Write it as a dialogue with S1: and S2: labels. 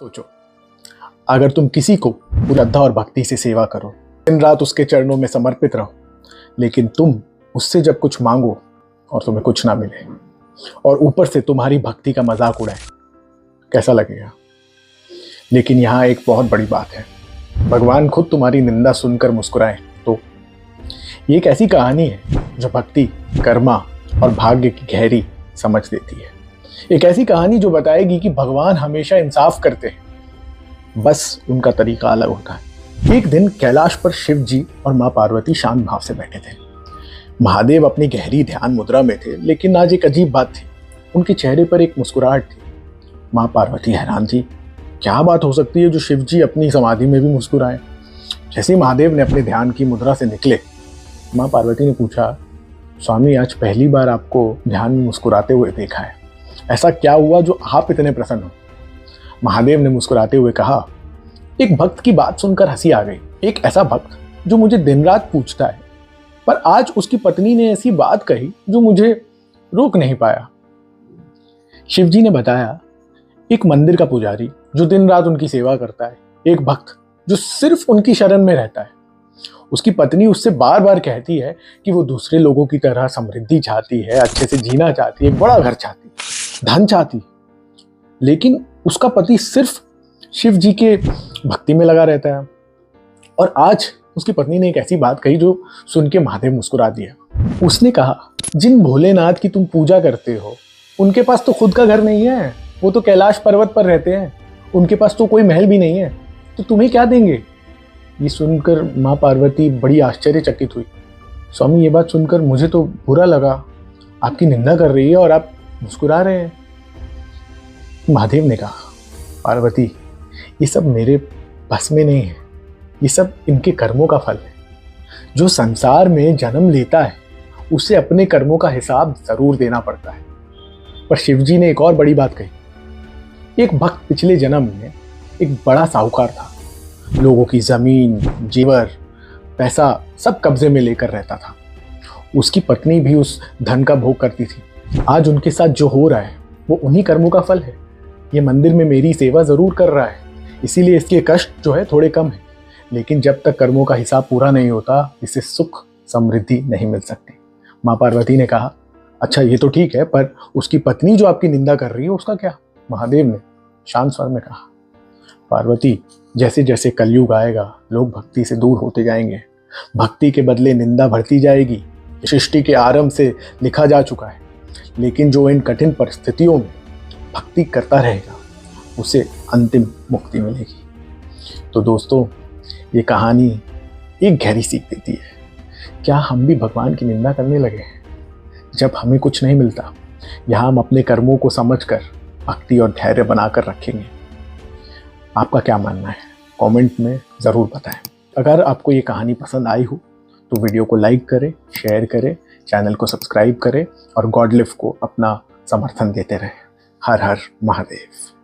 S1: सोचो, अगर तुम किसी को पूरी श्रद्धा और भक्ति से सेवा करो, दिन रात उसके चरणों में समर्पित रहो, लेकिन तुम उससे जब कुछ मांगो और तुम्हें कुछ ना मिले और ऊपर से तुम्हारी भक्ति का मजाक उड़ाए, कैसा लगेगा? लेकिन यहाँ एक बहुत बड़ी बात है, भगवान खुद तुम्हारी निंदा सुनकर मुस्कुराए तो ये एक ऐसी कहानी है जो भक्ति, कर्मा और भाग्य की गहरी समझ देती है। एक ऐसी कहानी जो बताएगी कि भगवान हमेशा इंसाफ करते हैं, बस उनका तरीका अलग होता है। एक दिन कैलाश पर शिव जी और माँ पार्वती शांत भाव से बैठे थे। महादेव अपनी गहरी ध्यान मुद्रा में थे, लेकिन आज एक अजीब बात थी, उनके चेहरे पर एक मुस्कुराहट थी। माँ पार्वती हैरान थी, क्या बात हो सकती है जो शिव जी अपनी समाधि में भी मुस्कुराए। जैसे ही महादेव ने अपने ध्यान की मुद्रा से निकले, माँ पार्वती ने पूछा, स्वामी आज पहली बार आपको ध्यान में मुस्कुराते हुए देखा है, ऐसा क्या हुआ जो आप इतने प्रसन्न हो? महादेव ने मुस्कुराते हुए कहा, एक भक्त की बात सुनकर हंसी आ गई। एक ऐसा भक्त जो मुझे दिन रात पूछता है, पर आज उसकी पत्नी ने ऐसी बात कही जो मुझे रोक नहीं पाया। शिवजी ने बताया, एक मंदिर का पुजारी जो दिन रात उनकी सेवा करता है, एक भक्त जो सिर्फ उनकी शरण में रहता है। उसकी पत्नी उससे बार बार कहती है कि वो दूसरे लोगों की तरह समृद्धि चाहती है, अच्छे से जीना चाहती है, बड़ा घर चाहती है, धन चाहती है, लेकिन उसका पति सिर्फ शिव जी के भक्ति में लगा रहता है। और आज उसकी पत्नी ने एक ऐसी बात कही जो सुन के महादेव मुस्कुरा दिया। उसने कहा, जिन भोलेनाथ की तुम पूजा करते हो उनके पास तो खुद का घर नहीं है, वो तो कैलाश पर्वत पर रहते हैं, उनके पास तो कोई महल भी नहीं है, तो तुम्हें क्या देंगे? ये सुनकर माँ पार्वती बड़ी आश्चर्यचकित हुई। स्वामी, ये बात सुनकर मुझे तो बुरा लगा, आपकी निंदा कर रही है और आप मुस्कुरा रहे हैं। महादेव ने कहा, पार्वती, ये सब मेरे बस में नहीं है, ये सब इनके कर्मों का फल है। जो संसार में जन्म लेता है उसे अपने कर्मों का हिसाब जरूर देना पड़ता है। पर शिवजी ने एक और बड़ी बात कही, एक भक्त पिछले जन्म में एक बड़ा साहूकार था, लोगों की जमीन, जेवर, पैसा सब कब्जे में लेकर रहता था। उसकी पत्नी भी उस धन का भोग करती थी। आज उनके साथ जो हो रहा है वो उन्हीं कर्मों का फल है। ये मंदिर में मेरी सेवा जरूर कर रहा है, इसीलिए इसके कष्ट जो है थोड़े कम है, लेकिन जब तक कर्मों का हिसाब पूरा नहीं होता इसे सुख समृद्धि नहीं मिल सकती। माँ पार्वती ने कहा, अच्छा ये तो ठीक है, पर उसकी पत्नी जो आपकी निंदा कर रही है उसका क्या? महादेव ने शांत स्वर में कहा, पार्वती, जैसे जैसे कलयुग आएगा लोग भक्ति से दूर होते जाएंगे, भक्ति के बदले निंदा बढ़ती जाएगी। सृष्टि के आरंभ से लिखा जा चुका है, लेकिन जो इन कठिन परिस्थितियों में भक्ति करता रहेगा उसे अंतिम मुक्ति मिलेगी। तो दोस्तों, ये कहानी एक गहरी सीख देती है। क्या हम भी भगवान की निंदा करने लगे हैं जब हमें कुछ नहीं मिलता, या हम अपने कर्मों को समझकर भक्ति और धैर्य बनाकर रखेंगे? आपका क्या मानना है? कमेंट में ज़रूर बताएं। अगर आपको ये कहानी पसंद आई हो तो वीडियो को लाइक करें, शेयर करें, चैनल को सब्सक्राइब करें और गॉड लिफ्ट को अपना समर्थन देते रहें। हर हर महादेव।